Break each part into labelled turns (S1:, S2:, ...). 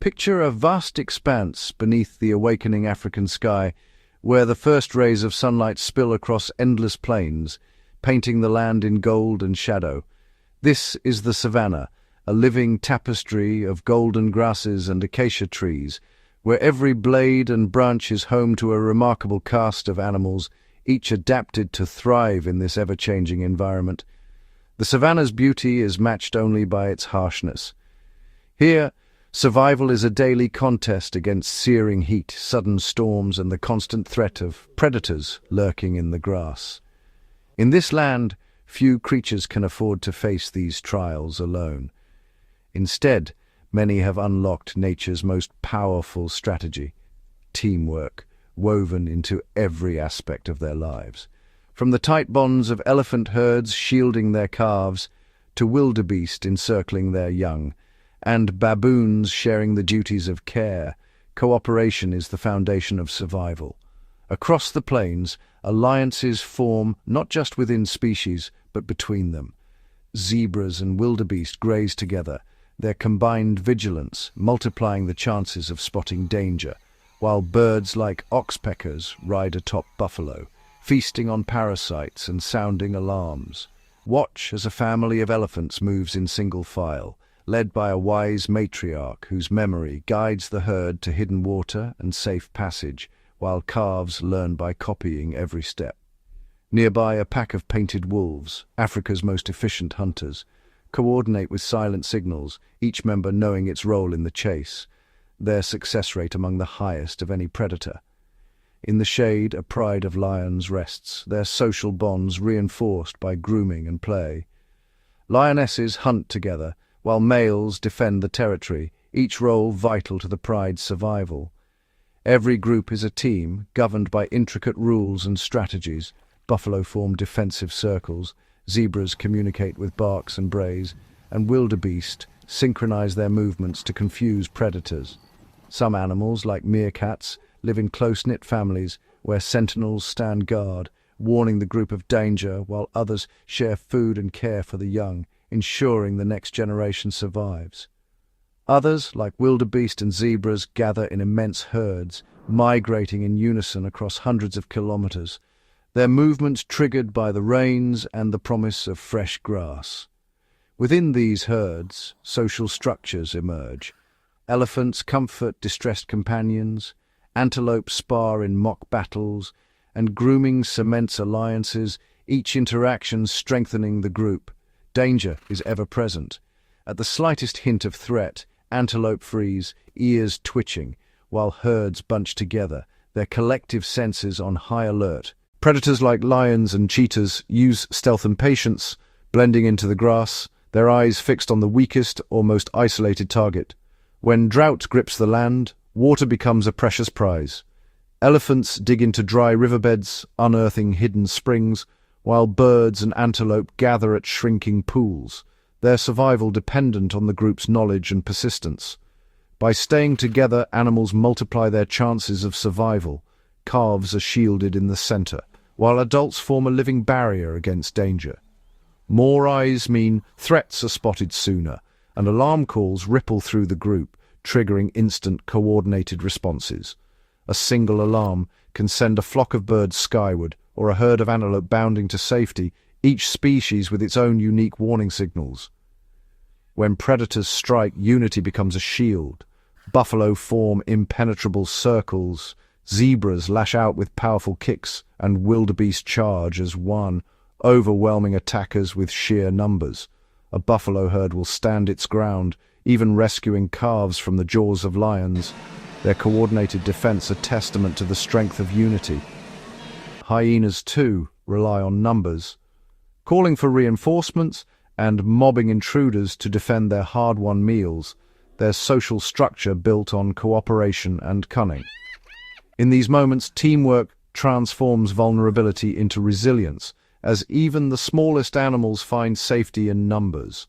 S1: Picture a vast expanse beneath the awakening African sky, where the first rays of sunlight spill across endless plains, painting the land in gold and shadow. This is the Savanna, a living tapestry of golden grasses and acacia trees, where every blade and branch is home to a remarkable cast of animals, each adapted to thrive in this ever-changing environment. The savanna's beauty is matched only by its harshness. Here, survival is a daily contest against searing heat, sudden storms, and the constant threat of predators lurking in the grass. In this land, few creatures can afford to face these trials alone. Instead, many have unlocked nature's most powerful strategy: teamwork, woven into every aspect of their lives. From the tight bonds of elephant herds shielding their calves, to wildebeest encircling their young, and baboons sharing the duties of care, cooperation is the foundation of survival. Across the plains, alliances form not just within species, but between them. Zebras and wildebeest graze together, their combined vigilance multiplying the chances of spotting danger, while birds like oxpeckers ride atop buffalo, feasting on parasites and sounding alarms. Watch as a family of elephants moves in single file, led by a wise matriarch whose memory guides the herd to hidden water and safe passage, while calves learn by copying every step. Nearby, a pack of painted wolves, Africa's most efficient hunters, coordinate with silent signals, each member knowing its role in the chase, their success rate among the highest of any predator. In the shade, a pride of lions rests, their social bonds reinforced by grooming and play. Lionesses hunt together, while males defend the territory, each role vital to the pride's survival. Every group is a team, governed by intricate rules and strategies. Buffalo form defensive circles, zebras communicate with barks and brays, and wildebeest synchronize their movements to confuse predators. Some animals, like meerkats, live in close-knit families where sentinels stand guard, warning the group of danger, while others share food and care for the young, ensuring the next generation survives. Others, like wildebeest and zebras, gather in immense herds, migrating in unison across hundreds of kilometers, their movements triggered by the rains and the promise of fresh grass. Within these herds, social structures emerge. Elephants comfort distressed companions, antelope spar in mock battles, and grooming cements alliances, each interaction strengthening the group. Danger is ever present. At the slightest hint of threat, antelope freeze, ears twitching, while herds bunch together, their collective senses on high alert. Predators like lions and cheetahs use stealth and patience, blending into the grass, their eyes fixed on the weakest or most isolated target. When drought grips the land, water becomes a precious prize. Elephants dig into dry riverbeds, unearthing hidden springs, while birds and antelope gather at shrinking pools, their survival dependent on the group's knowledge and persistence. By staying together, animals multiply their chances of survival. Calves are shielded in the center, while adults form a living barrier against danger. More eyes mean threats are spotted sooner, and alarm calls ripple through the group, triggering instant coordinated responses. A single alarm can send a flock of birds skyward, or a herd of antelope bounding to safety, each species with its own unique warning signals. When predators strike, unity becomes a shield. Buffalo form impenetrable circles, zebras lash out with powerful kicks, and wildebeest charge as one, overwhelming attackers with sheer numbers. A buffalo herd will stand its ground, even rescuing calves from the jaws of lions. Their coordinated defense a testament to the strength of unity. Hyenas, too, rely on numbers, calling for reinforcements and mobbing intruders to defend their hard-won meals, their social structure built on cooperation and cunning. In these moments, teamwork transforms vulnerability into resilience, as even the smallest animals find safety in numbers.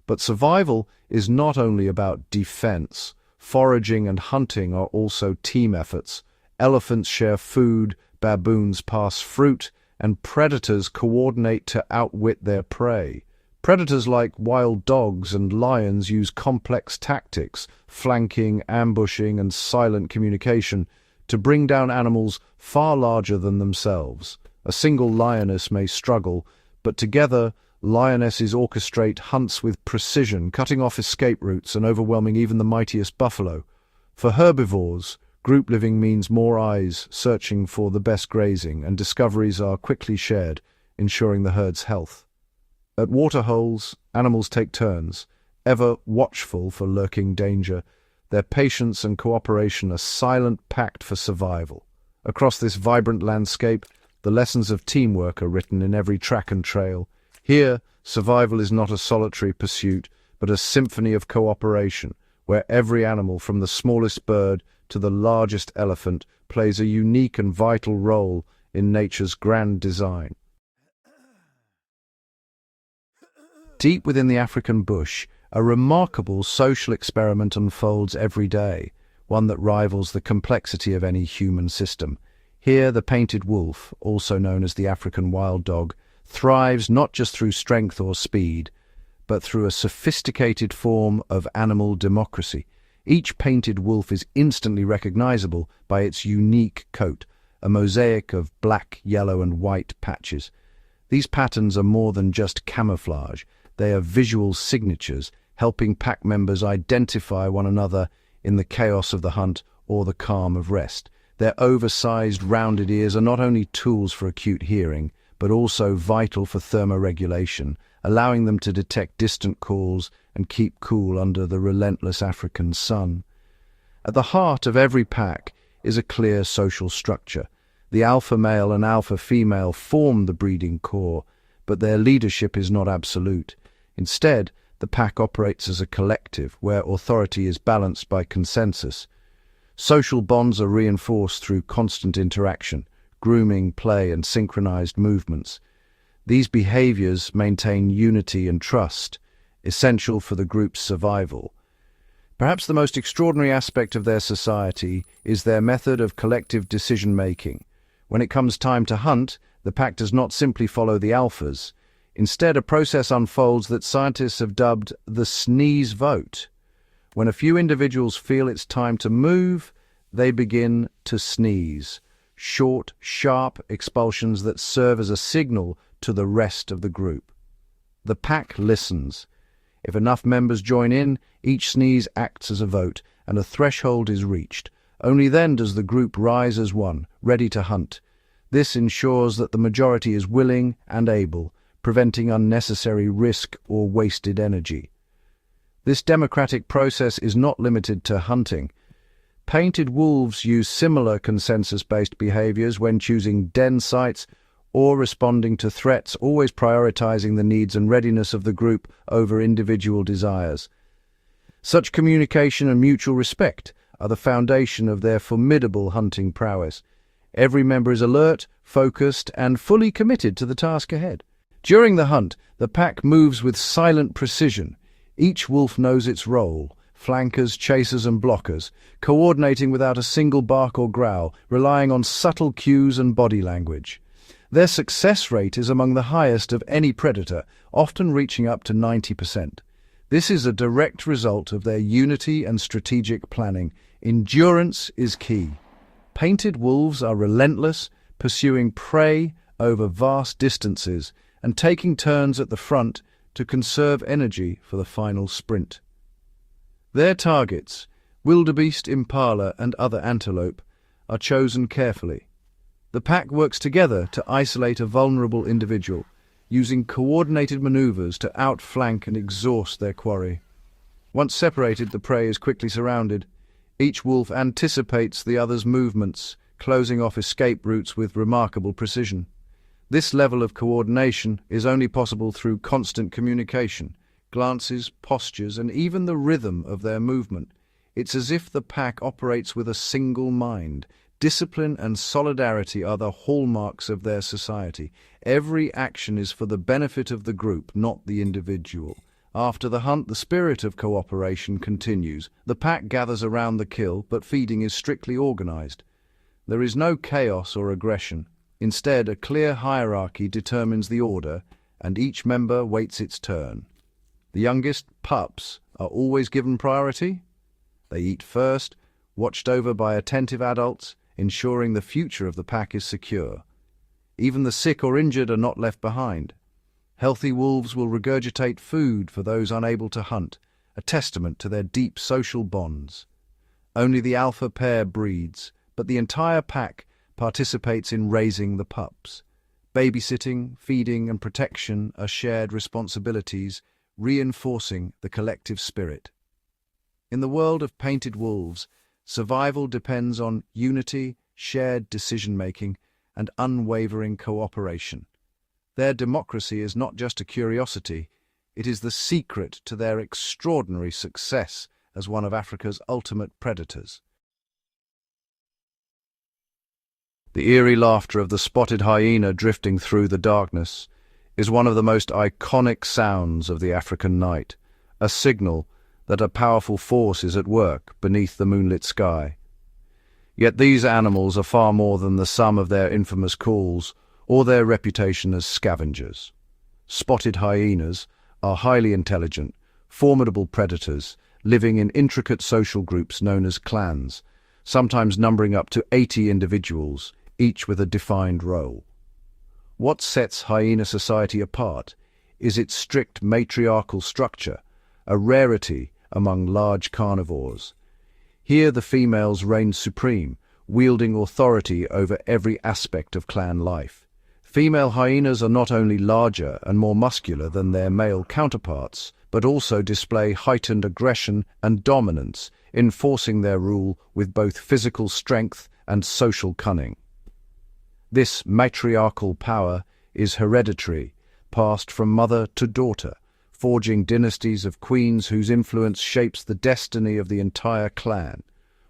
S1: But survival is not only about defense. Foraging and hunting are also team efforts. Elephants share food, baboons pass fruit, and predators coordinate to outwit their prey. Predators like wild dogs and lions use complex tactics, flanking, ambushing, and silent communication to bring down animals far larger than themselves. A single lioness may struggle, but together, lionesses orchestrate hunts with precision, cutting off escape routes and overwhelming even the mightiest buffalo. For herbivores, group living means more eyes searching for the best grazing, and discoveries are quickly shared, ensuring the herd's health. At waterholes, animals take turns, ever watchful for lurking danger. Their patience and cooperation are silent pact for survival. Across this vibrant landscape, the lessons of teamwork are written in every track and trail. Here, survival is not a solitary pursuit, but a symphony of cooperation, where every animal, from the smallest bird to the largest elephant, plays a unique and vital role in nature's grand design. Deep within the African bush, a remarkable social experiment unfolds every day, one that rivals the complexity of any human system. Here, the painted wolf, also known as the African wild dog, thrives not just through strength or speed, but through a sophisticated form of animal democracy. Each painted wolf is instantly recognizable by its unique coat, a mosaic of black, yellow, and white patches. These patterns are more than just camouflage. They are visual signatures, helping pack members identify one another in the chaos of the hunt or the calm of rest. Their oversized, rounded ears are not only tools for acute hearing, but also vital for thermoregulation, allowing them to detect distant calls and keep cool under the relentless African sun. At the heart of every pack is a clear social structure. The alpha male and alpha female form the breeding core, but their leadership is not absolute. Instead, the pack operates as a collective, where authority is balanced by consensus. Social bonds are reinforced through constant interaction, grooming, play, and synchronized movements. These behaviors maintain unity and trust, essential for the group's survival. Perhaps the most extraordinary aspect of their society is their method of collective decision-making. When it comes time to hunt, the pack does not simply follow the alphas. Instead, a process unfolds that scientists have dubbed the sneeze vote. When a few individuals feel it's time to move, they begin to sneeze. Short, sharp expulsions that serve as a signal to the rest of the group. The pack listens. If enough members join in, each sneeze acts as a vote, and a threshold is reached. Only then does the group rise as one, ready to hunt. This ensures that the majority is willing and able, preventing unnecessary risk or wasted energy. This democratic process is not limited to hunting. Painted wolves use similar consensus-based behaviors when choosing den sites or responding to threats, always prioritizing the needs and readiness of the group over individual desires. Such communication and mutual respect are the foundation of their formidable hunting prowess. Every member is alert, focused, and fully committed to the task ahead. During the hunt, the pack moves with silent precision. Each wolf knows its role, flankers, chasers, and blockers, coordinating without a single bark or growl, relying on subtle cues and body language. Their success rate is among the highest of any predator, often reaching up to 90%. This is a direct result of their unity and strategic planning. Endurance is key. Painted wolves are relentless, pursuing prey over vast distances and taking turns at the front to conserve energy for the final sprint. Their targets, wildebeest, impala, and other antelope, are chosen carefully. The pack works together to isolate a vulnerable individual, using coordinated maneuvers to outflank and exhaust their quarry. Once separated, the prey is quickly surrounded. Each wolf anticipates the other's movements, closing off escape routes with remarkable precision. This level of coordination is only possible through constant communication, glances, postures, and even the rhythm of their movement. It's as if the pack operates with a single mind. Discipline and solidarity are the hallmarks of their society. Every action is for the benefit of the group, not the individual. After the hunt, the spirit of cooperation continues. The pack gathers around the kill, but feeding is strictly organized. There is no chaos or aggression. Instead, a clear hierarchy determines the order, and each member waits its turn. The youngest, pups, are always given priority. They eat first, watched over by attentive adults, ensuring the future of the pack is secure. Even the sick or injured are not left behind. Healthy wolves will regurgitate food for those unable to hunt, a testament to their deep social bonds. Only the alpha pair breeds, but the entire pack participates in raising the pups. Babysitting, feeding, and protection are shared responsibilities, reinforcing the collective spirit. In the world of painted wolves, survival depends on unity, shared decision-making, and unwavering cooperation. Their democracy is not just a curiosity, it is the secret to their extraordinary success as one of Africa's ultimate predators. The eerie laughter of the spotted hyena drifting through the darkness is one of the most iconic sounds of the African night, a signal that a powerful force is at work beneath the moonlit sky. Yet these animals are far more than the sum of their infamous calls or their reputation as scavengers. Spotted hyenas are highly intelligent, formidable predators living in intricate social groups known as clans, sometimes numbering up to 80 individuals, each with a defined role. What sets hyena society apart is its strict matriarchal structure, a rarity among large carnivores. Here the females reign supreme, wielding authority over every aspect of clan life. Female hyenas are not only larger and more muscular than their male counterparts, but also display heightened aggression and dominance, enforcing their rule with both physical strength and social cunning. This matriarchal power is hereditary, passed from mother to daughter, forging dynasties of queens whose influence shapes the destiny of the entire clan.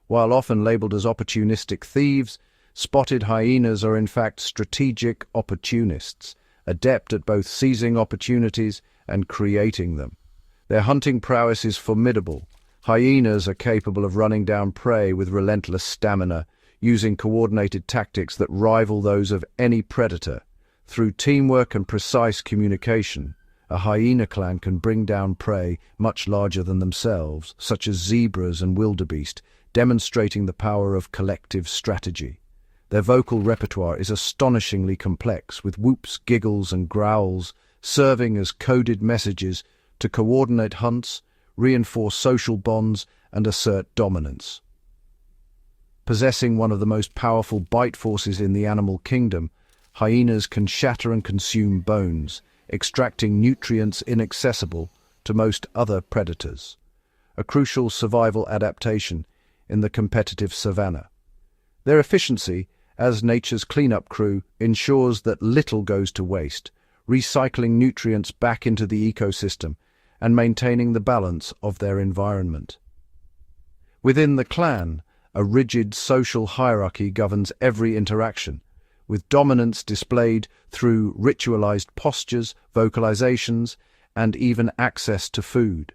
S1: While often labeled as opportunistic thieves, spotted hyenas are in fact strategic opportunists, adept at both seizing opportunities and creating them. Their hunting prowess is formidable. Hyenas are capable of running down prey with relentless stamina, using coordinated tactics that rival those of any predator. Through teamwork and precise communication, a hyena clan can bring down prey much larger than themselves, such as zebras and wildebeest, demonstrating the power of collective strategy. Their vocal repertoire is astonishingly complex, with whoops, giggles, and growls serving as coded messages to coordinate hunts, reinforce social bonds, and assert dominance. Possessing one of the most powerful bite forces in the animal kingdom, hyenas can shatter and consume bones, extracting nutrients inaccessible to most other predators, a crucial survival adaptation in the competitive savanna. Their efficiency as nature's cleanup crew ensures that little goes to waste, recycling nutrients back into the ecosystem and maintaining the balance of their environment. Within the clan, a rigid social hierarchy governs every interaction, with dominance displayed through ritualized postures, vocalizations, and even access to food.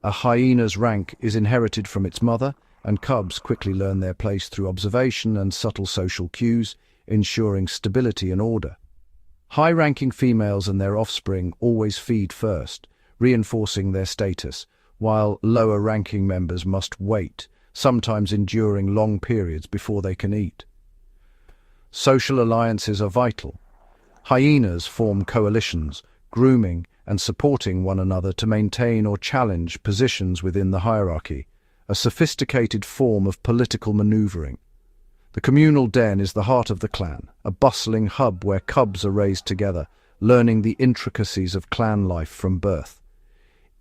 S1: A hyena's rank is inherited from its mother, and cubs quickly learn their place through observation and subtle social cues, ensuring stability and order. High-ranking females and their offspring always feed first, reinforcing their status, while lower-ranking members must wait, sometimes enduring long periods before they can eat. Social alliances are vital. Hyenas form coalitions, grooming and supporting one another to maintain or challenge positions within the hierarchy, a sophisticated form of political maneuvering. The communal den is the heart of the clan, a bustling hub where cubs are raised together, learning the intricacies of clan life from birth.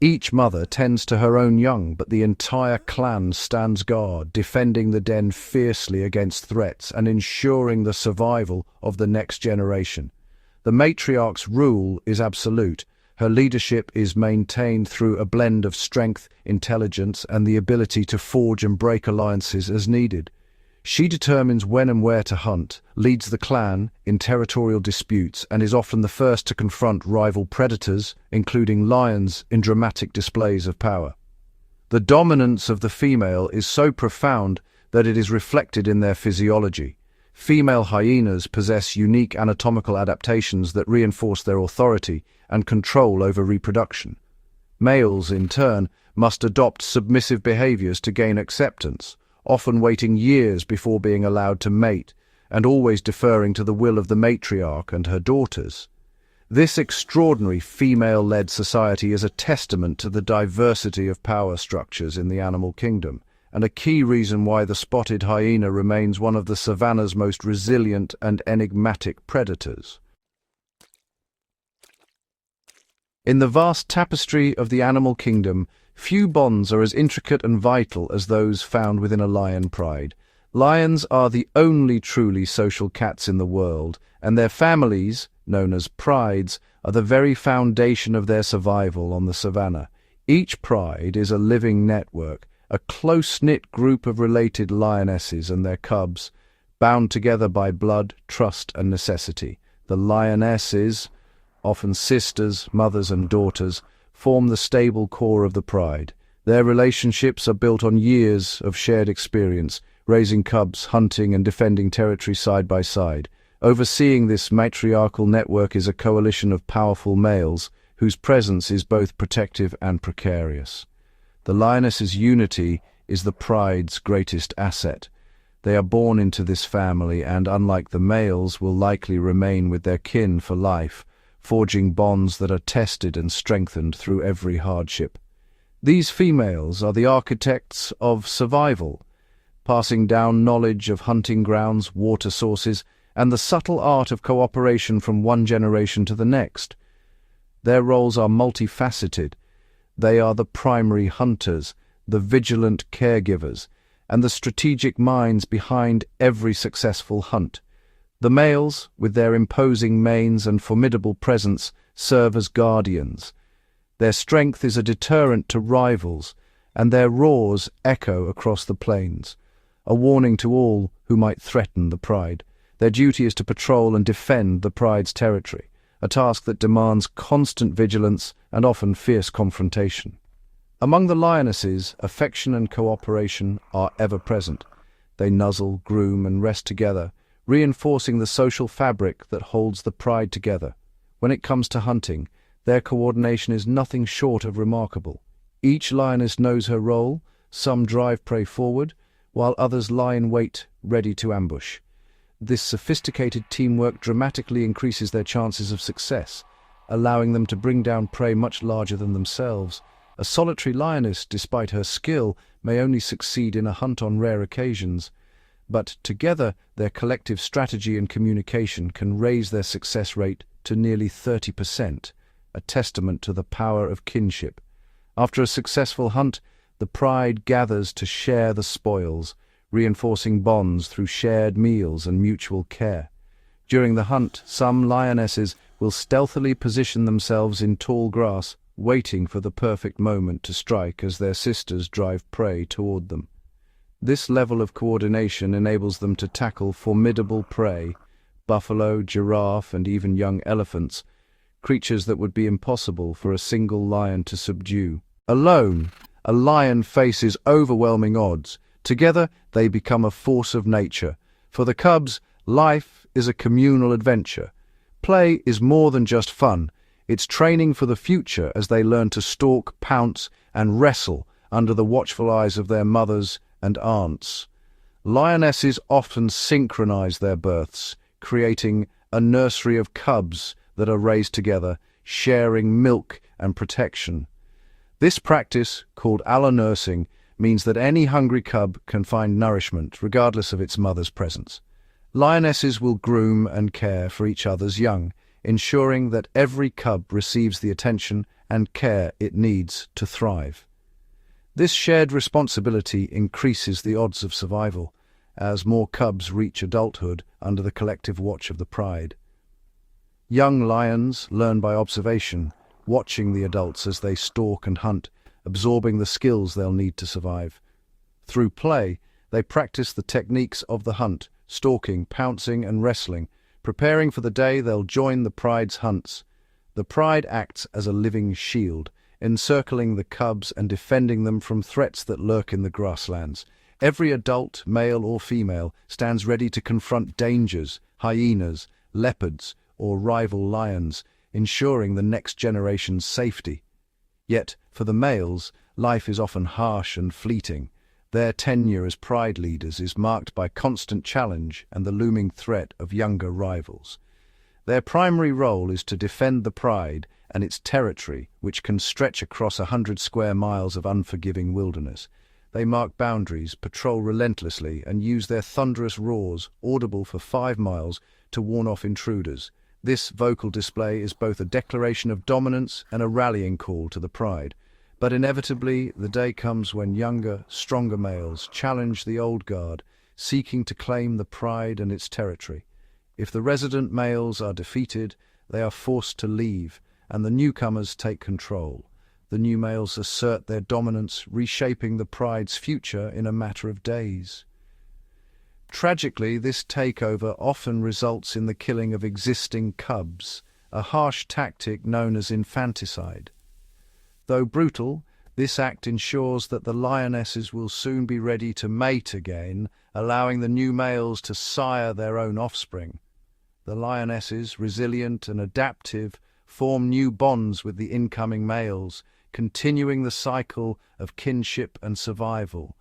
S1: Each mother tends to her own young, but the entire clan stands guard, defending the den fiercely against threats and ensuring the survival of the next generation. The matriarch's rule is absolute. Her leadership is maintained through a blend of strength, intelligence, and the ability to forge and break alliances as needed. She determines when and where to hunt, leads the clan in territorial disputes, and is often the first to confront rival predators, including lions, in dramatic displays of power. The dominance of the female is so profound that it is reflected in their physiology. Female hyenas possess unique anatomical adaptations that reinforce their authority and control over reproduction. Males, in turn, must adopt submissive behaviors to gain acceptance, often waiting years before being allowed to mate, and always deferring to the will of the matriarch and her daughters. This extraordinary female-led society is a testament to the diversity of power structures in the animal kingdom, and a key reason why the spotted hyena remains one of the savanna's most resilient and enigmatic predators. In the vast tapestry of the animal kingdom, few bonds are as intricate and vital as those found within a lion pride. Lions are the only truly social cats in the world, and their families, known as prides, are the very foundation of their survival on the savanna. Each pride is a living network, a close-knit group of related lionesses and their cubs, bound together by blood, trust, and necessity. The lionesses, often sisters, mothers, and daughters, form the stable core of the pride. Their relationships are built on years of shared experience, raising cubs, hunting, and defending territory side by side. Overseeing this matriarchal network is a coalition of powerful males whose presence is both protective and precarious. The lioness's unity is the pride's greatest asset. They are born into this family and, unlike the males, will likely remain with their kin for life, forging bonds that are tested and strengthened through every hardship. These females are the architects of survival, passing down knowledge of hunting grounds, water sources, and the subtle art of cooperation from one generation to the next. Their roles are multifaceted. They are the primary hunters, the vigilant caregivers, and the strategic minds behind every successful hunt. The males, with their imposing manes and formidable presence, serve as guardians. Their strength is a deterrent to rivals, and their roars echo across the plains, a warning to all who might threaten the pride. Their duty is to patrol and defend the pride's territory, a task that demands constant vigilance and often fierce confrontation. Among the lionesses, affection and cooperation are ever present. They nuzzle, groom, and rest together, reinforcing the social fabric that holds the pride together. When it comes to hunting, their coordination is nothing short of remarkable. Each lioness knows her role. Some drive prey forward, while others lie in wait, ready to ambush. This sophisticated teamwork dramatically increases their chances of success, allowing them to bring down prey much larger than themselves. A solitary lioness, despite her skill, may only succeed in a hunt on rare occasions, but together their collective strategy and communication can raise their success rate to nearly 30%, a testament to the power of kinship. After a successful hunt, the pride gathers to share the spoils, reinforcing bonds through shared meals and mutual care. During the hunt, some lionesses will stealthily position themselves in tall grass, waiting for the perfect moment to strike as their sisters drive prey toward them. This level of coordination enables them to tackle formidable prey, buffalo, giraffe, and even young elephants, creatures that would be impossible for a single lion to subdue. Alone, a lion faces overwhelming odds. Together, they become a force of nature. For the cubs, life is a communal adventure. Play is more than just fun. It's training for the future as they learn to stalk, pounce, and wrestle under the watchful eyes of their mothers and aunts. Lionesses often synchronize their births, creating a nursery of cubs that are raised together, sharing milk and protection. This practice, called allonursing, means that any hungry cub can find nourishment regardless of its mother's presence. Lionesses will groom and care for each other's young, ensuring that every cub receives the attention and care it needs to thrive. This shared responsibility increases the odds of survival, as more cubs reach adulthood under the collective watch of the pride. Young lions learn by observation, watching the adults as they stalk and hunt, absorbing the skills they'll need to survive. Through play, they practice the techniques of the hunt, stalking, pouncing, and wrestling, preparing for the day they'll join the pride's hunts. The pride acts as a living shield, encircling the cubs and defending them from threats that lurk in the grasslands. Every adult, male or female, stands ready to confront dangers, hyenas, leopards, or rival lions, ensuring the next generation's safety. Yet, for the males, life is often harsh and fleeting. Their tenure as pride leaders is marked by constant challenge and the looming threat of younger rivals. Their primary role is to defend the pride and its territory, which can stretch across 100 square miles of unforgiving wilderness. They mark boundaries, patrol relentlessly, and use their thunderous roars, audible for 5 miles, to warn off intruders. This vocal display is both a declaration of dominance and a rallying call to the pride. But inevitably, the day comes when younger, stronger males challenge the old guard, seeking to claim the pride and its territory. If the resident males are defeated, they are forced to leave, and the newcomers take control. The new males assert their dominance, reshaping the pride's future in a matter of days. Tragically, this takeover often results in the killing of existing cubs, a harsh tactic known as infanticide. Though brutal, this act ensures that the lionesses will soon be ready to mate again, allowing the new males to sire their own offspring. The lionesses, resilient and adaptive, form new bonds with the incoming males, continuing the cycle of kinship and survival.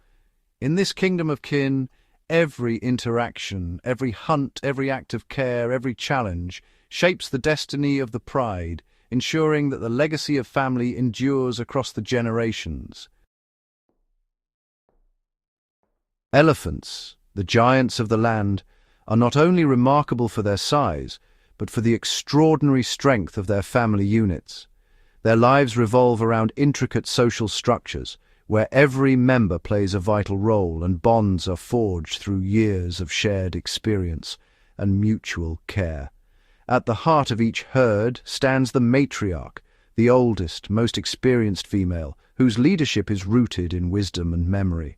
S1: In this kingdom of kin, every interaction, every hunt, every act of care, every challenge shapes the destiny of the pride, ensuring that the legacy of family endures across the generations. Elephants, the giants of the land, are not only remarkable for their size, but for the extraordinary strength of their family units. Their lives revolve around intricate social structures, where every member plays a vital role and bonds are forged through years of shared experience and mutual care. At the heart of each herd stands the matriarch, the oldest, most experienced female, whose leadership is rooted in wisdom and memory.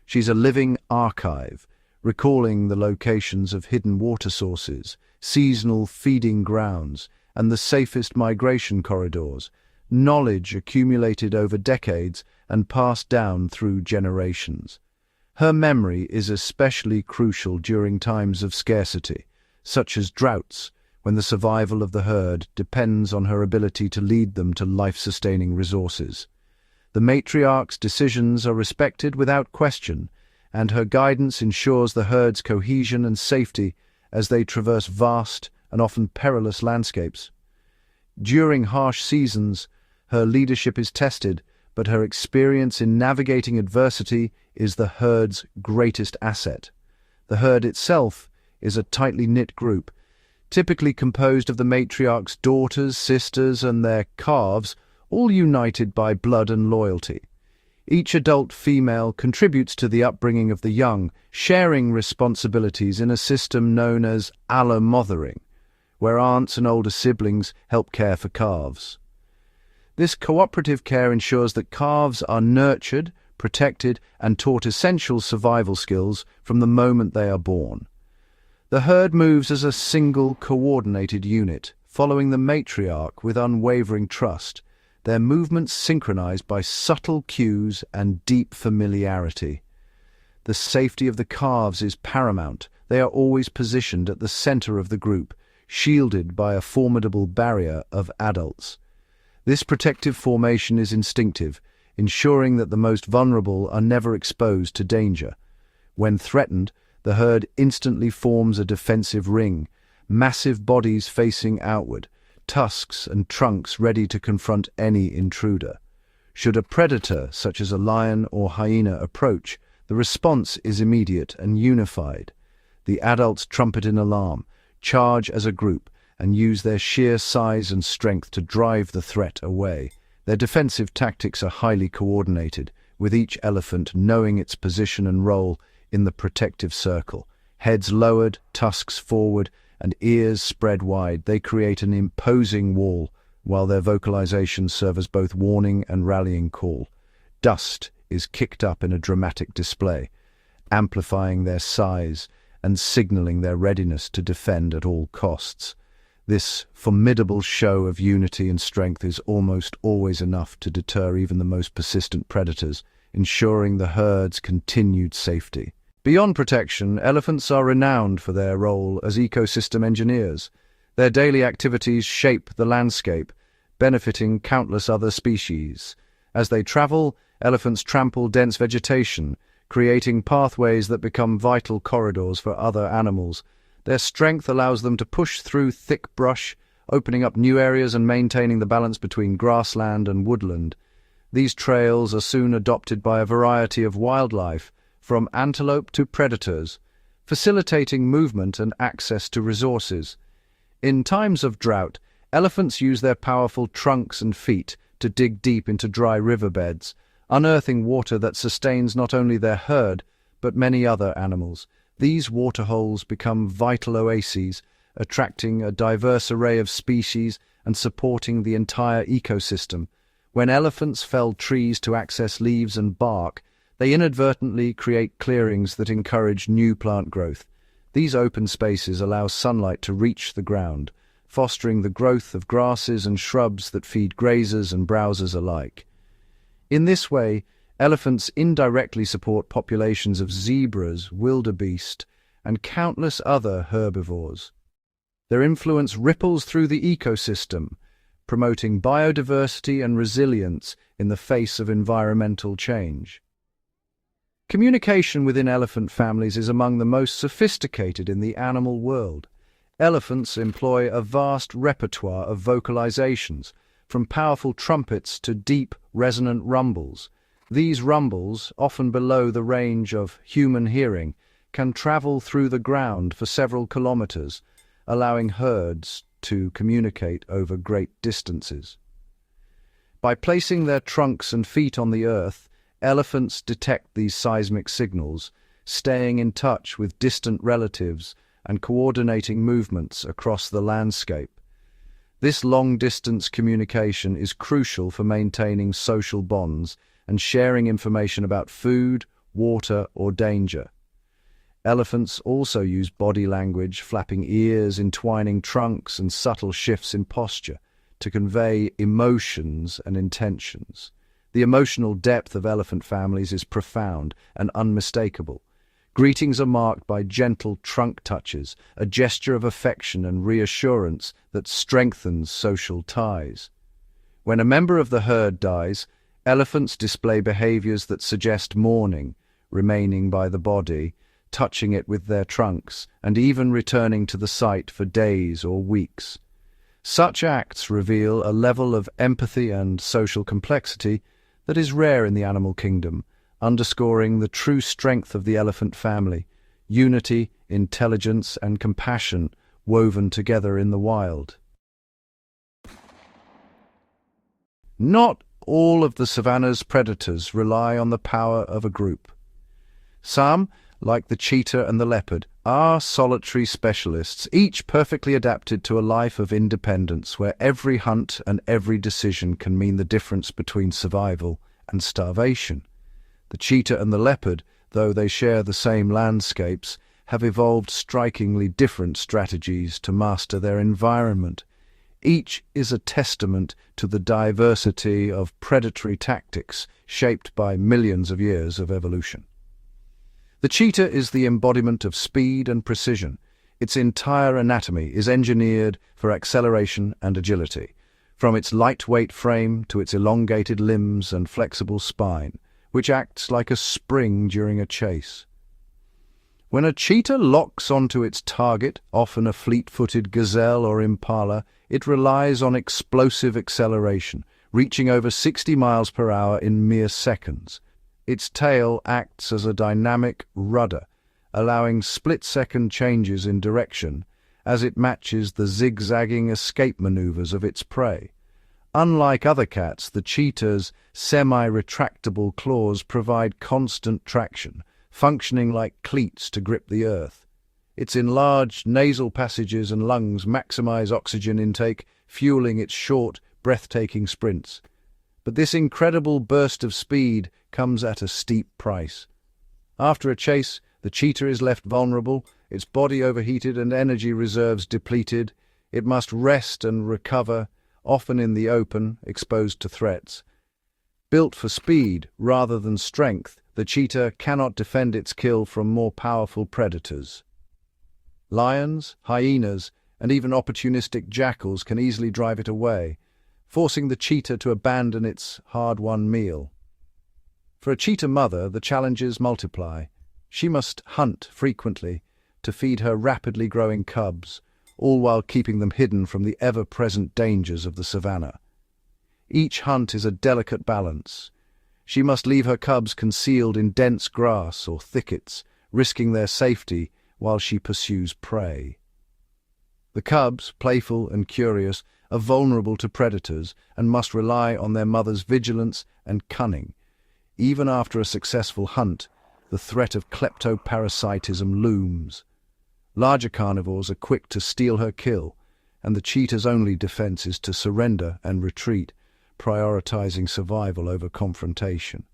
S1: She's a living archive, recalling the locations of hidden water sources, seasonal feeding grounds, and the safest migration corridors, knowledge accumulated over decades and passed down through generations. Her memory is especially crucial during times of scarcity, such as droughts, when the survival of the herd depends on her ability to lead them to life-sustaining resources. The matriarch's decisions are respected without question, and her guidance ensures the herd's cohesion and safety as they traverse vast and often perilous landscapes. During harsh seasons, her leadership is tested, but her experience in navigating adversity is the herd's greatest asset. The herd itself is a tightly knit group, typically composed of the matriarch's daughters, sisters, and their calves, all united by blood and loyalty. Each adult female contributes to the upbringing of the young, sharing responsibilities in a system known as allomothering, where aunts and older siblings help care for calves. This cooperative care ensures that calves are nurtured, protected, and taught essential survival skills from the moment they are born. The herd moves as a single, coordinated unit, following the matriarch with unwavering trust, their movements synchronized by subtle cues and deep familiarity. The safety of the calves is paramount. They are always positioned at the center of the group, shielded by a formidable barrier of adults. This protective formation is instinctive, ensuring that the most vulnerable are never exposed to danger. When threatened, the herd instantly forms a defensive ring, massive bodies facing outward, tusks and trunks ready to confront any intruder. Should a predator, such as a lion or hyena, approach, the response is immediate and unified. The adults trumpet in alarm, charge as a group, and use their sheer size and strength to drive the threat away. Their defensive tactics are highly coordinated, with each elephant knowing its position and role in the protective circle. Heads lowered, tusks forward, and ears spread wide, they create an imposing wall, while their vocalizations serve as both warning and rallying call. Dust is kicked up in a dramatic display, amplifying their size and signaling their readiness to defend at all costs. This formidable show of unity and strength is almost always enough to deter even the most persistent predators, ensuring the herd's continued safety. Beyond protection, elephants are renowned for their role as ecosystem engineers. Their daily activities shape the landscape, benefiting countless other species. As they travel, elephants trample dense vegetation, creating pathways that become vital corridors for other animals. Their strength allows them to push through thick brush, opening up new areas and maintaining the balance between grassland and woodland. These trails are soon adopted by a variety of wildlife, from antelope to predators, facilitating movement and access to resources. In times of drought, elephants use their powerful trunks and feet to dig deep into dry riverbeds, unearthing water that sustains not only their herd, but many other animals. These waterholes become vital oases, attracting a diverse array of species and supporting the entire ecosystem. When elephants fell trees to access leaves and bark, they inadvertently create clearings that encourage new plant growth. These open spaces allow sunlight to reach the ground, fostering the growth of grasses and shrubs that feed grazers and browsers alike. In this way, elephants indirectly support populations of zebras, wildebeest, and countless other herbivores. Their influence ripples through the ecosystem, promoting biodiversity and resilience in the face of environmental change. Communication within elephant families is among the most sophisticated in the animal world. Elephants employ a vast repertoire of vocalizations, from powerful trumpets to deep, resonant rumbles. These rumbles, often below the range of human hearing, can travel through the ground for several kilometers, allowing herds to communicate over great distances. By placing their trunks and feet on the earth, elephants detect these seismic signals, staying in touch with distant relatives and coordinating movements across the landscape. This long-distance communication is crucial for maintaining social bonds and sharing information about food, water, or danger. Elephants also use body language, flapping ears, entwining trunks, and subtle shifts in posture to convey emotions and intentions. The emotional depth of elephant families is profound and unmistakable. Greetings are marked by gentle trunk touches, a gesture of affection and reassurance that strengthens social ties. When a member of the herd dies, elephants display behaviors that suggest mourning, remaining by the body, touching it with their trunks, and even returning to the site for days or weeks. Such acts reveal a level of empathy and social complexity that is rare in the animal kingdom, underscoring the true strength of the elephant family: unity, intelligence, and compassion woven together in the wild. Not all of the savanna's predators rely on the power of a group. Some, like the cheetah and the leopard, are solitary specialists, each perfectly adapted to a life of independence where every hunt and every decision can mean the difference between survival and starvation. The cheetah and the leopard, though they share the same landscapes, have evolved strikingly different strategies to master their environment. Each is a testament to the diversity of predatory tactics shaped by millions of years of evolution. The cheetah is the embodiment of speed and precision. Its entire anatomy is engineered for acceleration and agility, from its lightweight frame to its elongated limbs and flexible spine, which acts like a spring during a chase. When a cheetah locks onto its target, often a fleet-footed gazelle or impala, it relies on explosive acceleration, reaching over 60 miles per hour in mere seconds. Its tail acts as a dynamic rudder, allowing split-second changes in direction as it matches the zigzagging escape maneuvers of its prey. Unlike other cats, the cheetah's semi-retractable claws provide constant traction, functioning like cleats to grip the earth. Its enlarged nasal passages and lungs maximize oxygen intake, fueling its short, breathtaking sprints. But this incredible burst of speed comes at a steep price. After a chase, the cheetah is left vulnerable, its body overheated and energy reserves depleted. It must rest and recover, often in the open, exposed to threats. Built for speed rather than strength, the cheetah cannot defend its kill from more powerful predators. Lions, hyenas, and even opportunistic jackals can easily drive it away, forcing the cheetah to abandon its hard-won meal. For a cheetah mother, the challenges multiply. She must hunt frequently to feed her rapidly growing cubs, all while keeping them hidden from the ever-present dangers of the savanna. Each hunt is a delicate balance. She must leave her cubs concealed in dense grass or thickets, risking their safety while she pursues prey. The cubs, playful and curious, are vulnerable to predators and must rely on their mother's vigilance and cunning. Even after a successful hunt, the threat of kleptoparasitism looms. Larger carnivores are quick to steal her kill, and the cheetah's only defense is to surrender and retreat, prioritizing survival over confrontation.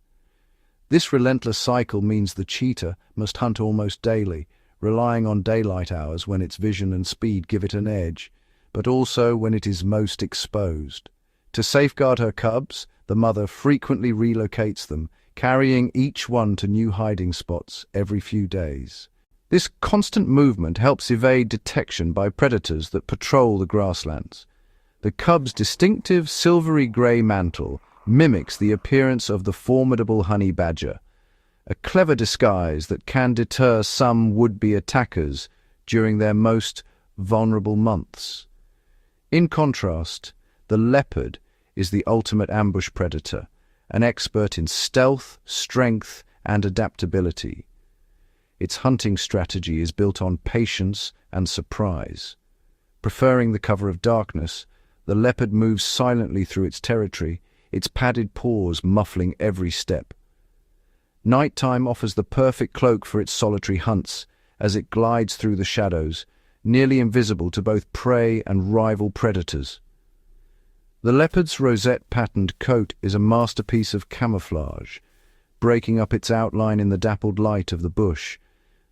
S1: This relentless cycle means the cheetah must hunt almost daily, relying on daylight hours when its vision and speed give it an edge, but also when it is most exposed. To safeguard her cubs, the mother frequently relocates them, carrying each one to new hiding spots every few days. This constant movement helps evade detection by predators that patrol the grasslands. The cub's distinctive silvery grey mantle mimics the appearance of the formidable honey badger, a clever disguise that can deter some would-be attackers during their most vulnerable months. In contrast, the leopard is the ultimate ambush predator, an expert in stealth, strength, and adaptability. Its hunting strategy is built on patience and surprise. Preferring the cover of darkness, the leopard moves silently through its territory, its padded paws muffling every step. Nighttime offers the perfect cloak for its solitary hunts, as it glides through the shadows, nearly invisible to both prey and rival predators. The leopard's rosette-patterned coat is a masterpiece of camouflage, breaking up its outline in the dappled light of the bush.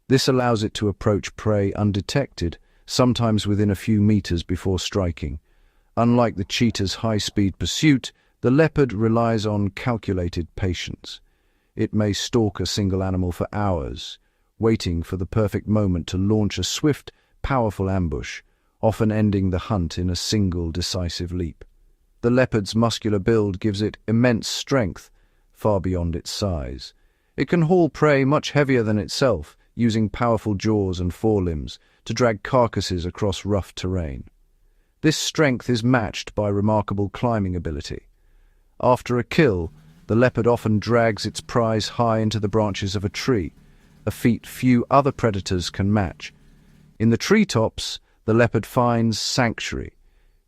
S1: This allows it to approach prey undetected, sometimes within a few meters before striking. Unlike the cheetah's high-speed pursuit, the leopard relies on calculated patience. It may stalk a single animal for hours, waiting for the perfect moment to launch a swift, powerful ambush, often ending the hunt in a single decisive leap. The leopard's muscular build gives it immense strength, far beyond its size. It can haul prey much heavier than itself, using powerful jaws and forelimbs to drag carcasses across rough terrain. This strength is matched by remarkable climbing ability. After a kill, the leopard often drags its prize high into the branches of a tree, a feat few other predators can match. In the treetops, the leopard finds sanctuary.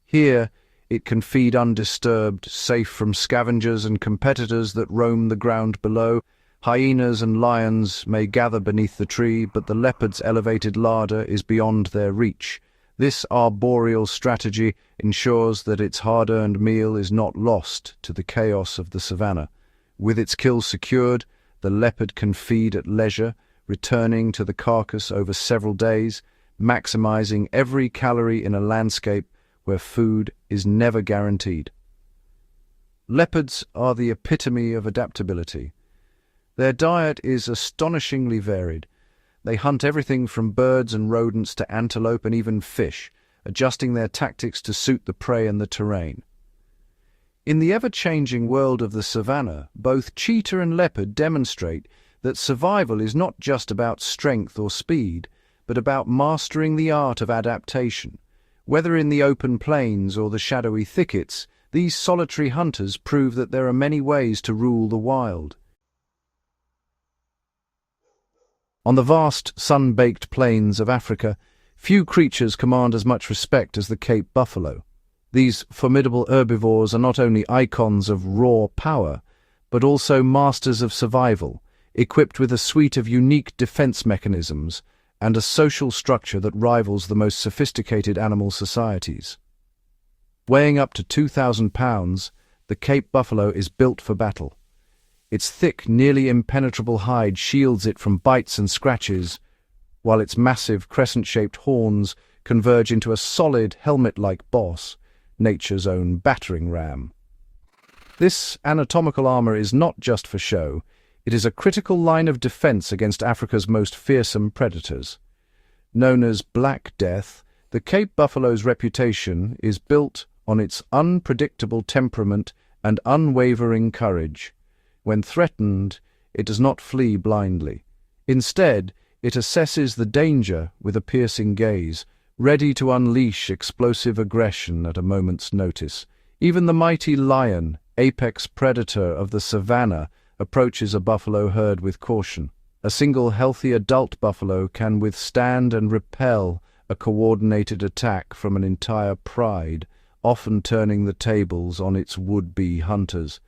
S1: Here, it can feed undisturbed, safe from scavengers and competitors that roam the ground below. Hyenas and lions may gather beneath the tree, but the leopard's elevated larder is beyond their reach. This arboreal strategy ensures that its hard-earned meal is not lost to the chaos of the savanna. With its kill secured, the leopard can feed at leisure, returning to the carcass over several days, maximizing every calorie in a landscape where food is never guaranteed. Leopards are the epitome of adaptability. Their diet is astonishingly varied. They hunt everything from birds and rodents to antelope and even fish, adjusting their tactics to suit the prey and the terrain. In the ever-changing world of the savanna, both cheetah and leopard demonstrate that survival is not just about strength or speed, but about mastering the art of adaptation. Whether in the open plains or the shadowy thickets, these solitary hunters prove that there are many ways to rule the wild. On the vast, sun-baked plains of Africa, few creatures command as much respect as the Cape buffalo. These formidable herbivores are not only icons of raw power, but also masters of survival, equipped with a suite of unique defense mechanisms and a social structure that rivals the most sophisticated animal societies. Weighing up to 2,000 pounds, the Cape buffalo is built for battle. Its thick, nearly impenetrable hide shields it from bites and scratches, while its massive crescent-shaped horns converge into a solid, helmet-like boss, nature's own battering ram. This anatomical armor is not just for show, it is a critical line of defense against Africa's most fearsome predators. Known as Black Death, the Cape buffalo's reputation is built on its unpredictable temperament and unwavering courage. When threatened, it does not flee blindly. Instead, it assesses the danger with a piercing gaze, ready to unleash explosive aggression at a moment's notice. Even the mighty lion, apex predator of the Savanna, approaches a buffalo herd with caution. A single healthy adult buffalo can withstand and repel a coordinated attack from an entire pride, often turning the tables on its would-be hunters.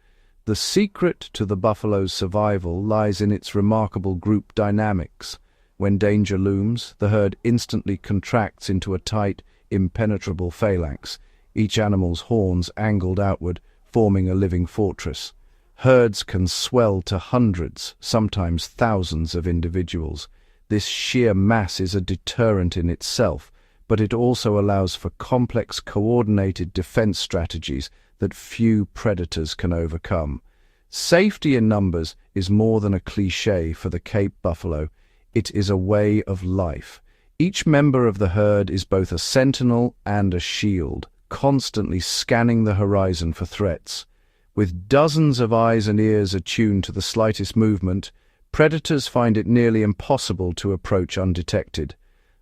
S1: The secret to the buffalo's survival lies in its remarkable group dynamics. When danger looms, the herd instantly contracts into a tight, impenetrable phalanx, each animal's horns angled outward, forming a living fortress. Herds can swell to hundreds, sometimes thousands of individuals. This sheer mass is a deterrent in itself, but it also allows for complex, coordinated defense strategies that few predators can overcome. Safety in numbers is more than a cliché for the Cape buffalo. It is a way of life. Each member of the herd is both a sentinel and a shield, constantly scanning the horizon for threats. With dozens of eyes and ears attuned to the slightest movement, predators find it nearly impossible to approach undetected.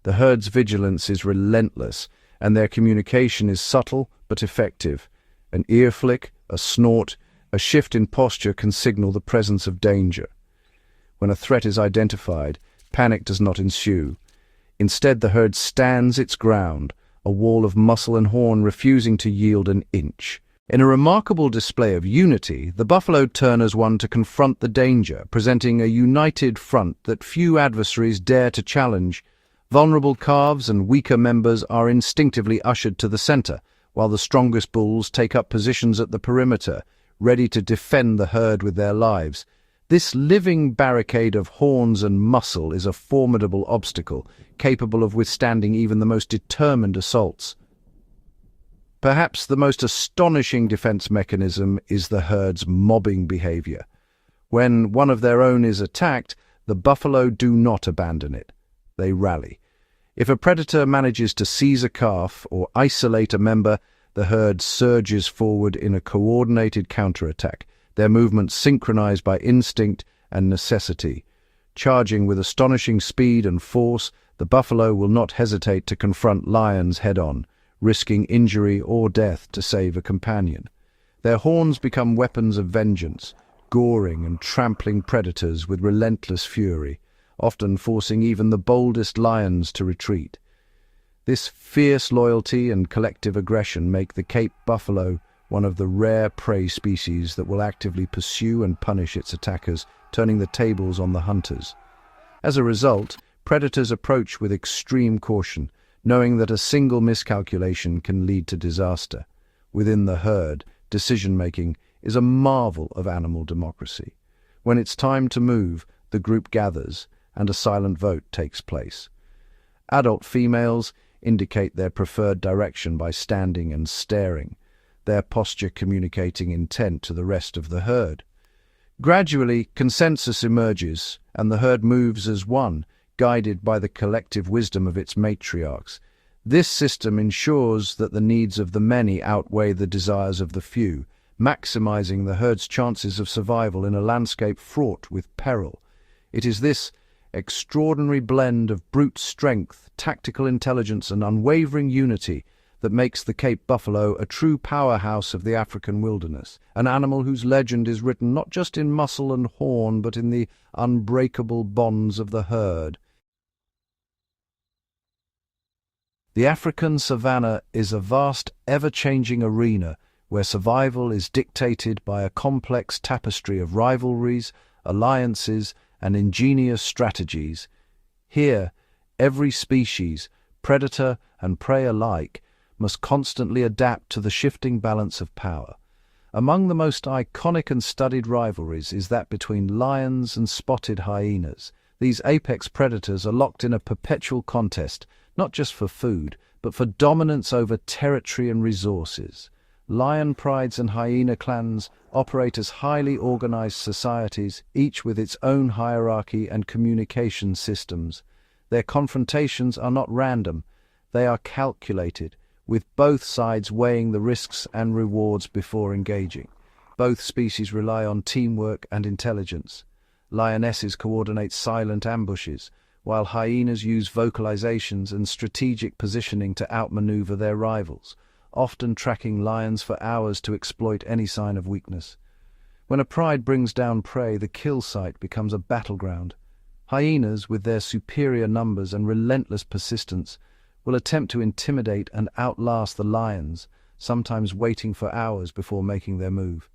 S1: The herd's vigilance is relentless, and their communication is subtle but effective. An ear flick, a snort, a shift in posture can signal the presence of danger. When a threat is identified, panic does not ensue. Instead, the herd stands its ground, a wall of muscle and horn refusing to yield an inch. In a remarkable display of unity, the buffalo turn as one to confront the danger, presenting a united front that few adversaries dare to challenge. Vulnerable calves and weaker members are instinctively ushered to the center, while the strongest bulls take up positions at the perimeter, ready to defend the herd with their lives. This living barricade of horns and muscle is a formidable obstacle, capable of withstanding even the most determined assaults. Perhaps the most astonishing defense mechanism is the herd's mobbing behavior. When one of their own is attacked, the buffalo do not abandon it. They rally. If a predator manages to seize a calf or isolate a member, the herd surges forward in a coordinated counterattack, their movements synchronized by instinct and necessity. Charging with astonishing speed and force, the buffalo will not hesitate to confront lions head-on, risking injury or death to save a companion. Their horns become weapons of vengeance, goring and trampling predators with relentless fury, often forcing even the boldest lions to retreat. This fierce loyalty and collective aggression make the Cape buffalo one of the rare prey species that will actively pursue and punish its attackers, turning the tables on the hunters. As a result, predators approach with extreme caution, knowing that a single miscalculation can lead to disaster. Within the herd, decision-making is a marvel of animal democracy. When it's time to move, the group gathers, and a silent vote takes place. Adult females indicate their preferred direction by standing and staring, their posture communicating intent to the rest of the herd. Gradually, consensus emerges, and the herd moves as one, guided by the collective wisdom of its matriarchs. This system ensures that the needs of the many outweigh the desires of the few, maximizing the herd's chances of survival in a landscape fraught with peril. It is this extraordinary blend of brute strength, tactical intelligence, and unwavering unity that makes the Cape buffalo a true powerhouse of the African wilderness, an animal whose legend is written not just in muscle and horn, but in the unbreakable bonds of the herd. The African savanna is a vast, ever-changing arena where survival is dictated by a complex tapestry of rivalries, alliances, and ingenious strategies. Here, every species, predator and prey alike, must constantly adapt to the shifting balance of power. Among the most iconic and studied rivalries is that between lions and spotted hyenas. These apex predators are locked in a perpetual contest, not just for food, but for dominance over territory and resources. Lion prides and hyena clans operate as highly organized societies, each with its own hierarchy and communication systems. Their confrontations are not random, they are calculated, with both sides weighing the risks and rewards before engaging. Both species rely on teamwork and intelligence. Lionesses coordinate silent ambushes, while hyenas use vocalizations and strategic positioning to outmaneuver their rivals, often tracking lions for hours to exploit any sign of weakness. When a pride brings down prey, the kill site becomes a battleground. Hyenas, with their superior numbers and relentless persistence, will attempt to intimidate and outlast the lions, sometimes waiting for hours before making their move.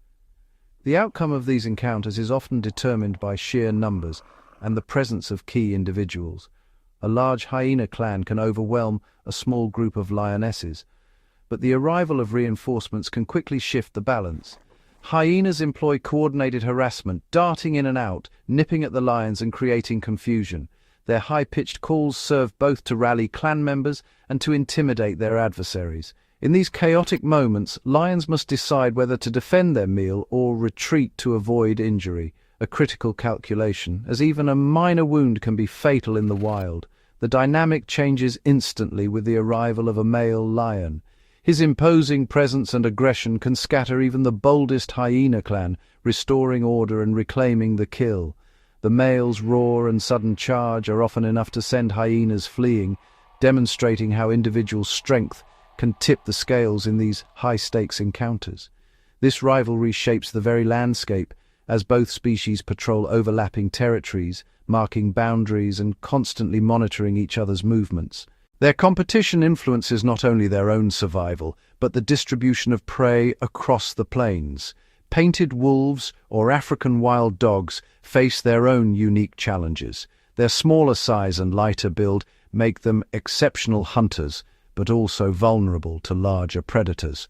S1: The outcome of these encounters is often determined by sheer numbers and the presence of key individuals. A large hyena clan can overwhelm a small group of lionesses, but the arrival of reinforcements can quickly shift the balance. Hyenas employ coordinated harassment, darting in and out, nipping at the lions and creating confusion. Their high-pitched calls serve both to rally clan members and to intimidate their adversaries. In these chaotic moments, lions must decide whether to defend their meal or retreat to avoid injury, a critical calculation, as even a minor wound can be fatal in the wild. The dynamic changes instantly with the arrival of a male lion. His imposing presence and aggression can scatter even the boldest hyena clan, restoring order and reclaiming the kill. The male's roar and sudden charge are often enough to send hyenas fleeing, demonstrating how individual strength can tip the scales in these high-stakes encounters. This rivalry shapes the very landscape, as both species patrol overlapping territories, marking boundaries and constantly monitoring each other's movements. Their competition influences not only their own survival, but the distribution of prey across the plains. Painted wolves or African wild dogs face their own unique challenges. Their smaller size and lighter build make them exceptional hunters, but also vulnerable to larger predators.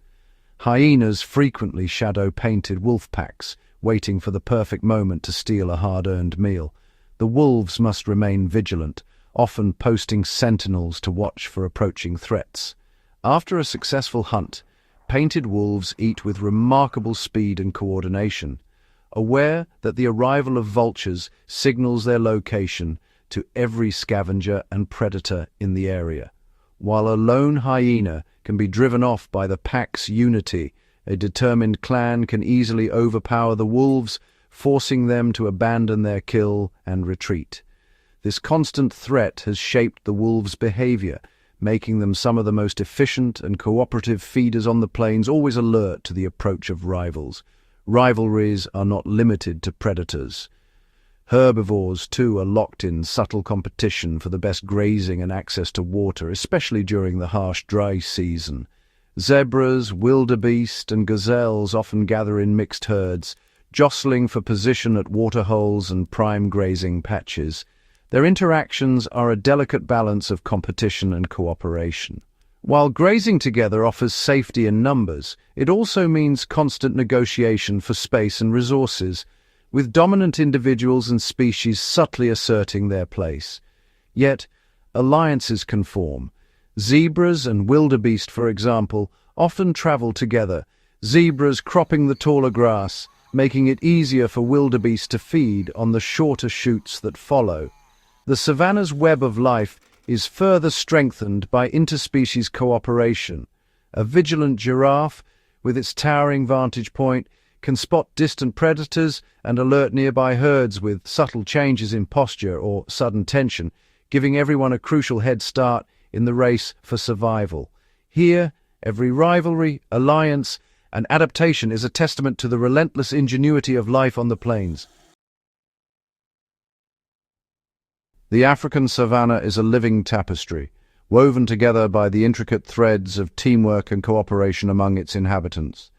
S1: Hyenas frequently shadow painted wolf packs, waiting for the perfect moment to steal a hard-earned meal. The wolves must remain vigilant, often posting sentinels to watch for approaching threats. After a successful hunt, painted wolves eat with remarkable speed and coordination, aware that the arrival of vultures signals their location to every scavenger and predator in the area. While a lone hyena can be driven off by the pack's unity, a determined clan can easily overpower the wolves, forcing them to abandon their kill and retreat. This constant threat has shaped the wolves' behavior, making them some of the most efficient and cooperative feeders on the plains, always alert to the approach of rivals. Rivalries are not limited to predators. Herbivores, too, are locked in subtle competition for the best grazing and access to water, especially during the harsh dry season. Zebras, wildebeest, and gazelles often gather in mixed herds, jostling for position at waterholes and prime grazing patches. Their interactions are a delicate balance of competition and cooperation. While grazing together offers safety in numbers, it also means constant negotiation for space and resources, with dominant individuals and species subtly asserting their place. Yet, alliances can form. Zebras and wildebeest, for example, often travel together, zebras cropping the taller grass, making it easier for wildebeest to feed on the shorter shoots that follow. The savanna's web of life is further strengthened by interspecies cooperation. A vigilant giraffe, with its towering vantage point, can spot distant predators and alert nearby herds with subtle changes in posture or sudden tension, giving everyone a crucial head start in the race for survival. Here, every rivalry, alliance, and adaptation is a testament to the relentless ingenuity of life on the plains. The African savanna is a living tapestry, woven together by the intricate threads of teamwork and cooperation among its inhabitants.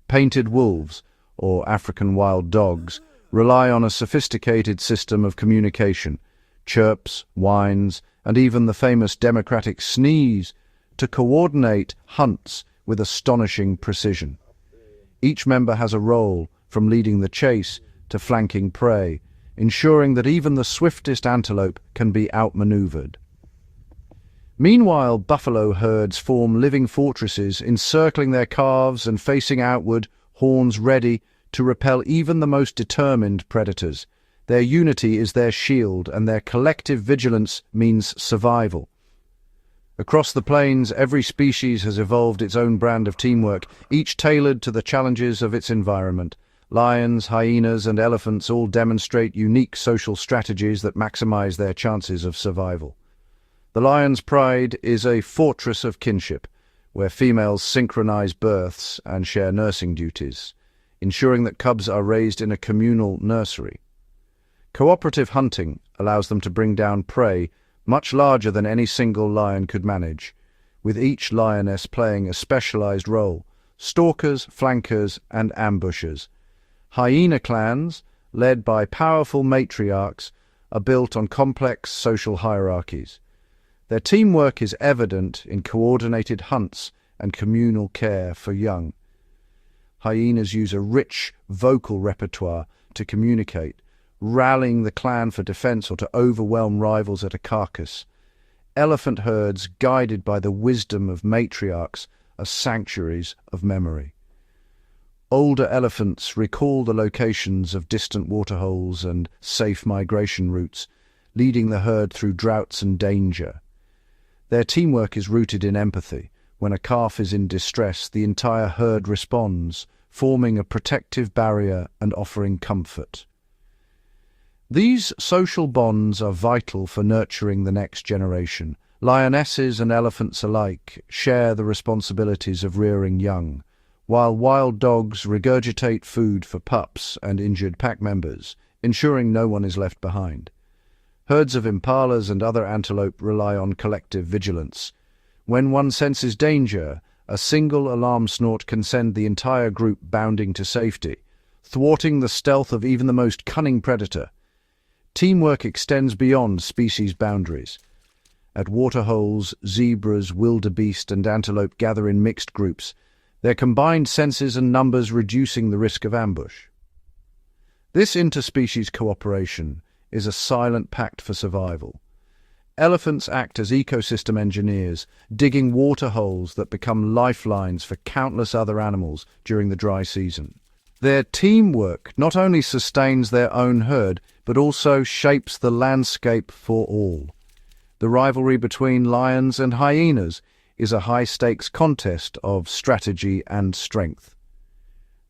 S1: Painted wolves, or African wild dogs, rely on a sophisticated system of communication, chirps, whines, and even the famous democratic sneeze, to coordinate hunts with astonishing precision. Each member has a role, from leading the chase to flanking prey, ensuring that even the swiftest antelope can be outmaneuvered. Meanwhile, buffalo herds form living fortresses, encircling their calves and facing outward, horns ready to repel even the most determined predators. Their unity is their shield, and their collective vigilance means survival. Across the plains, every species has evolved its own brand of teamwork, each tailored to the challenges of its environment. Lions, hyenas, and elephants all demonstrate unique social strategies that maximize their chances of survival. The lion's pride is a fortress of kinship, where females synchronize births and share nursing duties, ensuring that cubs are raised in a communal nursery. Cooperative hunting allows them to bring down prey much larger than any single lion could manage, with each lioness playing a specialized role: stalkers, flankers, and ambushers. Hyena clans, led by powerful matriarchs, are built on complex social hierarchies. Their teamwork is evident in coordinated hunts and communal care for young. Hyenas use a rich vocal repertoire to communicate, rallying the clan for defense or to overwhelm rivals at a carcass. Elephant herds, guided by the wisdom of matriarchs, are sanctuaries of memory. Older elephants recall the locations of distant waterholes and safe migration routes, leading the herd through droughts and danger. Their teamwork is rooted in empathy. When a calf is in distress, the entire herd responds, forming a protective barrier and offering comfort. These social bonds are vital for nurturing the next generation. Lionesses and elephants alike share the responsibilities of rearing young, while wild dogs regurgitate food for pups and injured pack members, ensuring no one is left behind. Herds of impalas and other antelope rely on collective vigilance. When one senses danger, a single alarm snort can send the entire group bounding to safety, thwarting the stealth of even the most cunning predator. Teamwork extends beyond species boundaries. At waterholes, zebras, wildebeest, and antelope gather in mixed groups, their combined senses and numbers reducing the risk of ambush. This interspecies cooperation is a silent pact for survival. Elephants act as ecosystem engineers, digging water holes that become lifelines for countless other animals during the dry season. Their teamwork not only sustains their own herd, but also shapes the landscape for all. The rivalry between lions and hyenas is a high-stakes contest of strategy and strength.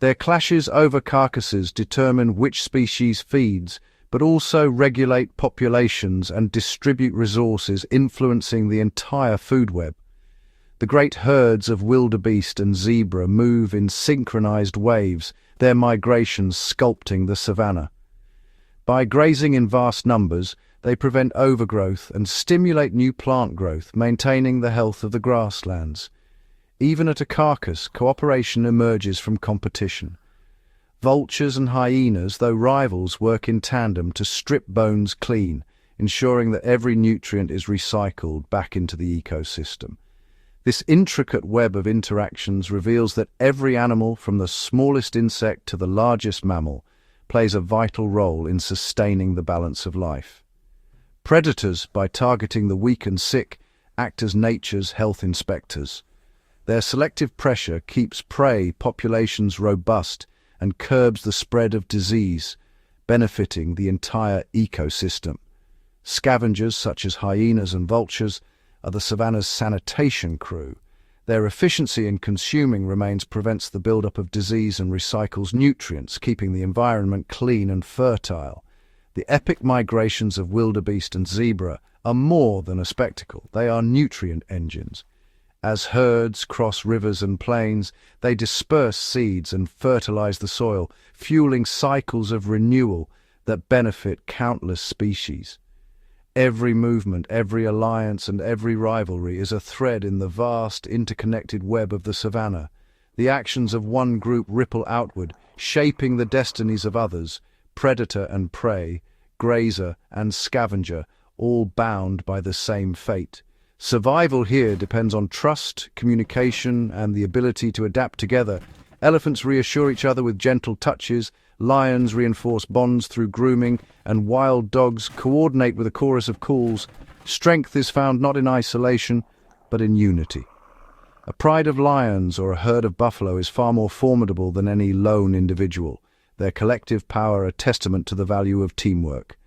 S1: Their clashes over carcasses determine which species feeds, but also regulate populations and distribute resources, influencing the entire food web. The great herds of wildebeest and zebra move in synchronized waves, their migrations sculpting the savanna. By grazing in vast numbers, they prevent overgrowth and stimulate new plant growth, maintaining the health of the grasslands. Even at a carcass, cooperation emerges from competition. Vultures and hyenas, though rivals, work in tandem to strip bones clean, ensuring that every nutrient is recycled back into the ecosystem. This intricate web of interactions reveals that every animal, from the smallest insect to the largest mammal, plays a vital role in sustaining the balance of life. Predators, by targeting the weak and sick, act as nature's health inspectors. Their selective pressure keeps prey populations robust and curbs the spread of disease, benefiting the entire ecosystem. Scavengers such as hyenas and vultures are the savanna's sanitation crew. Their efficiency in consuming remains prevents the buildup of disease and recycles nutrients, keeping the environment clean and fertile. The epic migrations of wildebeest and zebra are more than a spectacle. They are nutrient engines. As herds cross rivers and plains, they disperse seeds and fertilize the soil, fueling cycles of renewal that benefit countless species. Every movement, every alliance, and every rivalry is a thread in the vast, interconnected web of the savanna. The actions of one group ripple outward, shaping the destinies of others, predator and prey, grazer and scavenger, all bound by the same fate. Survival here depends on trust, communication, and the ability to adapt together. Elephants reassure each other with gentle touches, lions reinforce bonds through grooming, and wild dogs coordinate with a chorus of calls. Strength is found not in isolation, but in unity. A pride of lions or a herd of buffalo is far more formidable than any lone individual, their collective power a testament to the value of teamwork.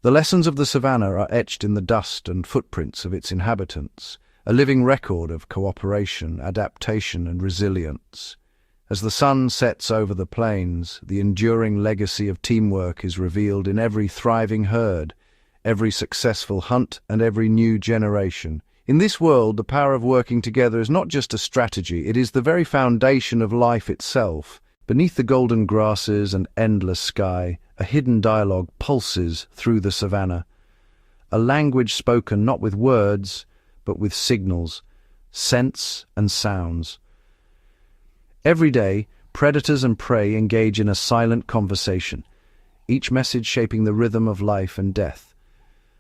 S1: The lessons of the Savanna are etched in the dust and footprints of its inhabitants, a living record of cooperation, adaptation, and resilience. As the sun sets over the plains, the enduring legacy of teamwork is revealed in every thriving herd, every successful hunt, and every new generation. In this world, the power of working together is not just a strategy, it is the very foundation of life itself. Beneath the golden grasses and endless sky, a hidden dialogue pulses through the savanna. A language spoken not with words, but with signals, scents and sounds. Every day, predators and prey engage in a silent conversation, each message shaping the rhythm of life and death.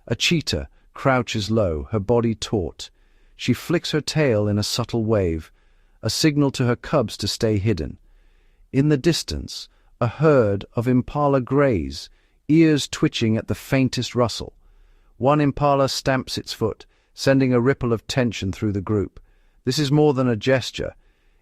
S1: A cheetah crouches low, her body taut. She flicks her tail in a subtle wave, a signal to her cubs to stay hidden. In the distance, a herd of impala graze, ears twitching at the faintest rustle. One impala stamps its foot, sending a ripple of tension through the group. This is more than a gesture.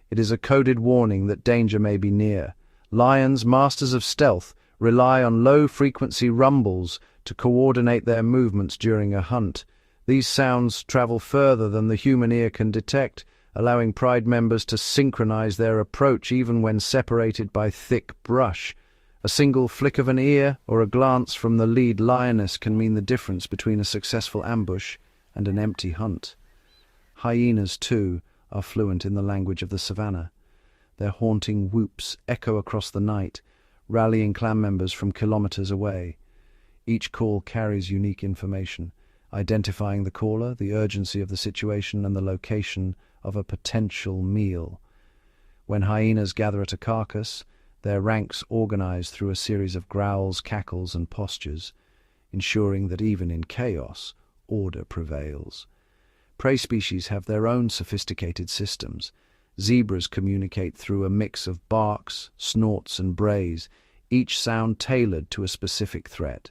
S1: It is a coded warning that danger may be near. Lions, masters of stealth, rely on low-frequency rumbles to coordinate their movements during a hunt. These sounds travel further than the human ear can detect, allowing pride members to synchronize their approach even when separated by thick brush. A single flick of an ear or a glance from the lead lioness can mean the difference between a successful ambush and an empty hunt. Hyenas, too, are fluent in the language of the savanna. Their haunting whoops echo across the night, rallying clan members from kilometers away. Each call carries unique information, identifying the caller, the urgency of the situation, and the location of a potential meal. When hyenas gather at a carcass, their ranks organize through a series of growls, cackles, and postures, ensuring that even in chaos, order prevails. Prey species have their own sophisticated systems. Zebras communicate through a mix of barks, snorts, and brays, each sound tailored to a specific threat.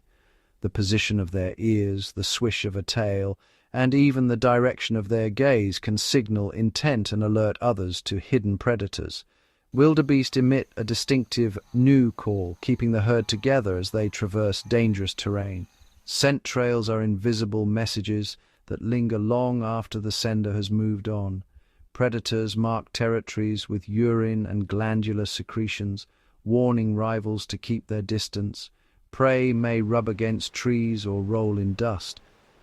S1: The position of their ears, the swish of a tail, and even the direction of their gaze can signal intent and alert others to hidden predators. Wildebeest emit a distinctive new call, keeping the herd together as they traverse dangerous terrain. Scent trails are invisible messages that linger long after the sender has moved on. Predators mark territories with urine and glandular secretions, warning rivals to keep their distance. Prey may rub against trees or roll in dust,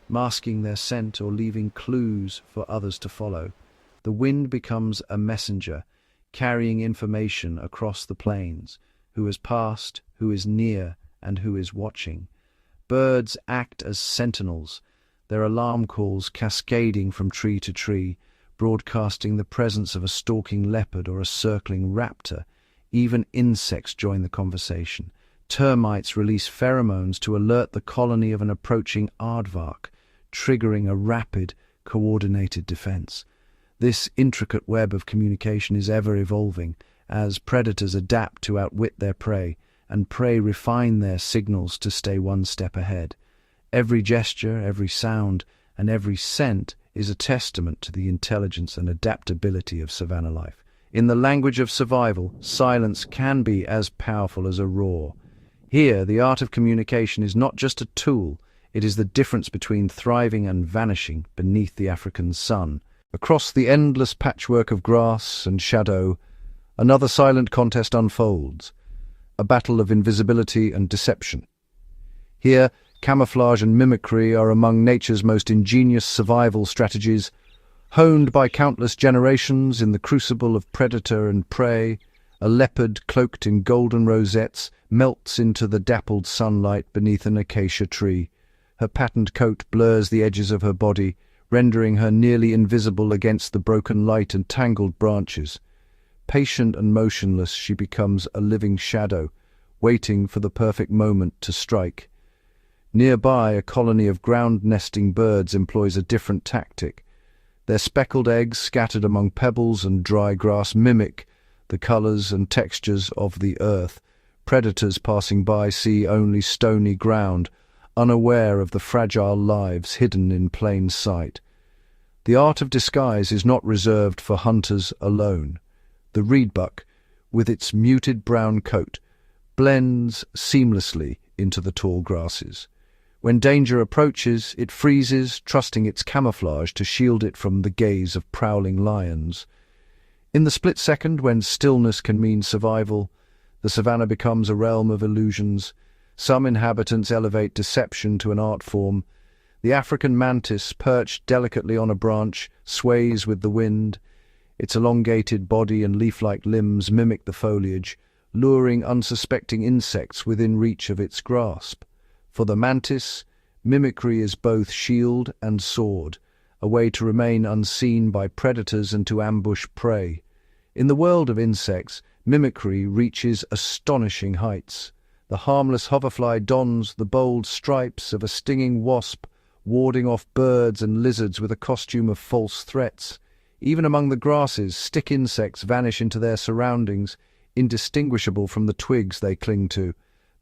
S1: masking their scent or leaving clues for others to follow. The wind becomes a messenger, carrying information across the plains, who has passed, who is near, and who is watching. Birds act as sentinels, their alarm calls cascading from tree to tree, broadcasting the presence of a stalking leopard or a circling raptor. Even insects join the conversation. Termites release pheromones to alert the colony of an approaching aardvark, triggering a rapid, coordinated defense. This intricate web of communication is ever evolving as predators adapt to outwit their prey, and prey refine their signals to stay one step ahead. Every gesture, every sound, and every scent is a testament to the intelligence and adaptability of savanna life. In the language of survival, silence can be as powerful as a roar. Here, the art of communication is not just a tool, it is the difference between thriving and vanishing beneath the African sun. Across the endless patchwork of grass and shadow, another silent contest unfolds, a battle of invisibility and deception. Here, camouflage and mimicry are among nature's most ingenious survival strategies, honed by countless generations in the crucible of predator and prey. A leopard cloaked in golden rosettes melts into the dappled sunlight beneath an acacia tree. Her patterned coat blurs the edges of her body, rendering her nearly invisible against the broken light and tangled branches. Patient and motionless, she becomes a living shadow, waiting for the perfect moment to strike. Nearby, a colony of ground-nesting birds employs a different tactic. Their speckled eggs, scattered among pebbles and dry grass, mimic the colors and textures of the earth. Predators passing by see only stony ground, unaware of the fragile lives hidden in plain sight. The art of disguise is not reserved for hunters alone. The reedbuck, with its muted brown coat, blends seamlessly into the tall grasses. When danger approaches, it freezes, trusting its camouflage to shield it from the gaze of prowling lions. In the split second when stillness can mean survival, the savanna becomes a realm of illusions. Some inhabitants elevate deception to an art form. The African mantis, perched delicately on a branch, sways with the wind. Its elongated body and leaf-like limbs mimic the foliage, luring unsuspecting insects within reach of its grasp. For the mantis, mimicry is both shield and sword, a way to remain unseen by predators and to ambush prey. In the world of insects, mimicry reaches astonishing heights. The harmless hoverfly dons the bold stripes of a stinging wasp, warding off birds and lizards with a costume of false threats. Even among the grasses, stick insects vanish into their surroundings, indistinguishable from the twigs they cling to.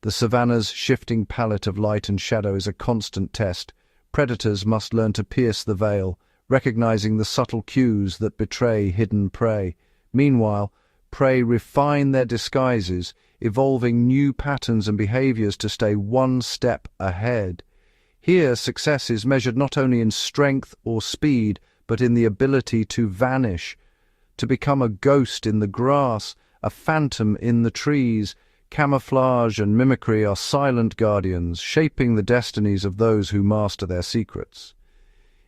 S1: The savanna's shifting palette of light and shadow is a constant test. Predators must learn to pierce the veil, recognizing the subtle cues that betray hidden prey. Meanwhile, prey refine their disguises, evolving new patterns and behaviors to stay one step ahead. Here, success is measured not only in strength or speed, but in the ability to vanish, to become a ghost in the grass, a phantom in the trees. Camouflage and mimicry are silent guardians, shaping the destinies of those who master their secrets.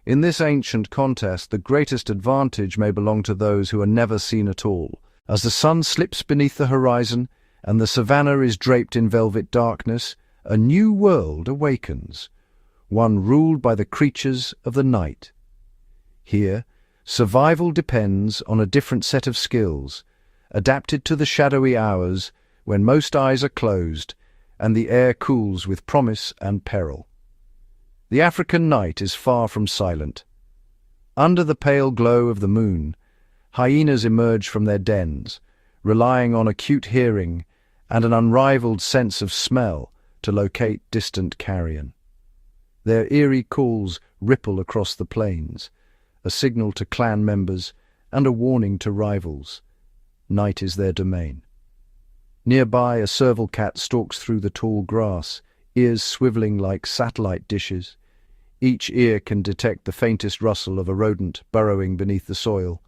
S1: In this ancient contest, the greatest advantage may belong to those who are never seen at all. As the sun slips beneath the horizon and the savanna is draped in velvet darkness, a new world awakens, one ruled by the creatures of the night. Here, survival depends on a different set of skills, adapted to the shadowy hours when most eyes are closed and the air cools with promise and peril. The African night is far from silent. Under the pale glow of the moon, hyenas emerge from their dens, relying on acute hearing and an unrivaled sense of smell to locate distant carrion. Their eerie calls ripple across the plains, a signal to clan members and a warning to rivals. Night is their domain. Nearby, a serval cat stalks through the tall grass, ears swiveling like satellite dishes. Each ear can detect the faintest rustle of a rodent burrowing beneath the soil.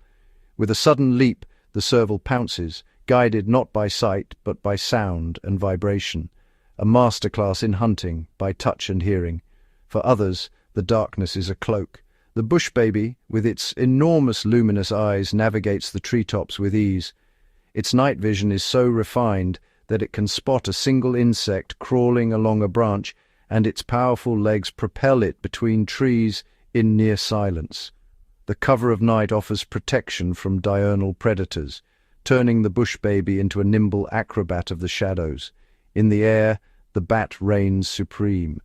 S1: With a sudden leap, the serval pounces, guided not by sight but by sound and vibration, a masterclass in hunting by touch and hearing. For others, the darkness is a cloak. The bush baby, with its enormous luminous eyes, navigates the treetops with ease. Its night vision is so refined that it can spot a single insect crawling along a branch, and its powerful legs propel it between trees in near silence. The cover of night offers protection from diurnal predators, turning the bush baby into a nimble acrobat of the shadows. In the air, the bat reigns supreme.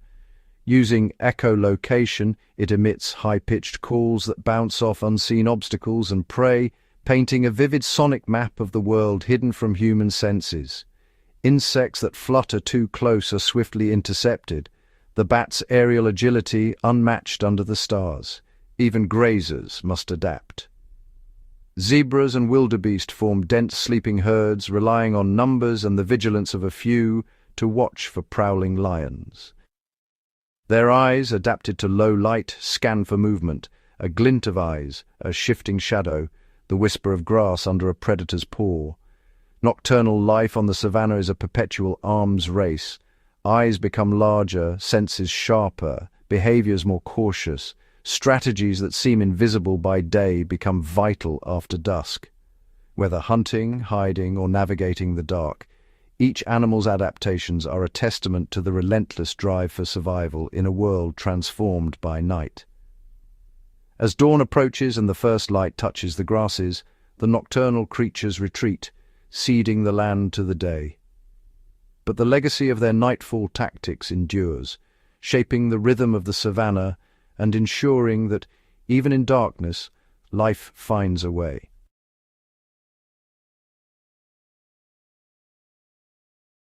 S1: Using echolocation, it emits high-pitched calls that bounce off unseen obstacles and prey, painting a vivid sonic map of the world hidden from human senses. Insects that flutter too close are swiftly intercepted, the bat's aerial agility unmatched under the stars. Even grazers must adapt. Zebras and wildebeest form dense sleeping herds, relying on numbers and the vigilance of a few to watch for prowling lions. Their eyes, adapted to low light, scan for movement, a glint of eyes, a shifting shadow, the whisper of grass under a predator's paw. Nocturnal life on the savanna is a perpetual arms race. Eyes become larger, senses sharper, behaviors more cautious. Strategies that seem invisible by day become vital after dusk. Whether hunting, hiding, or navigating the dark, each animal's adaptations are a testament to the relentless drive for survival in a world transformed by night. As dawn approaches and the first light touches the grasses, the nocturnal creatures retreat, ceding the land to the day. But the legacy of their nightfall tactics endures, shaping the rhythm of the savanna and ensuring that, even in darkness, life finds a way.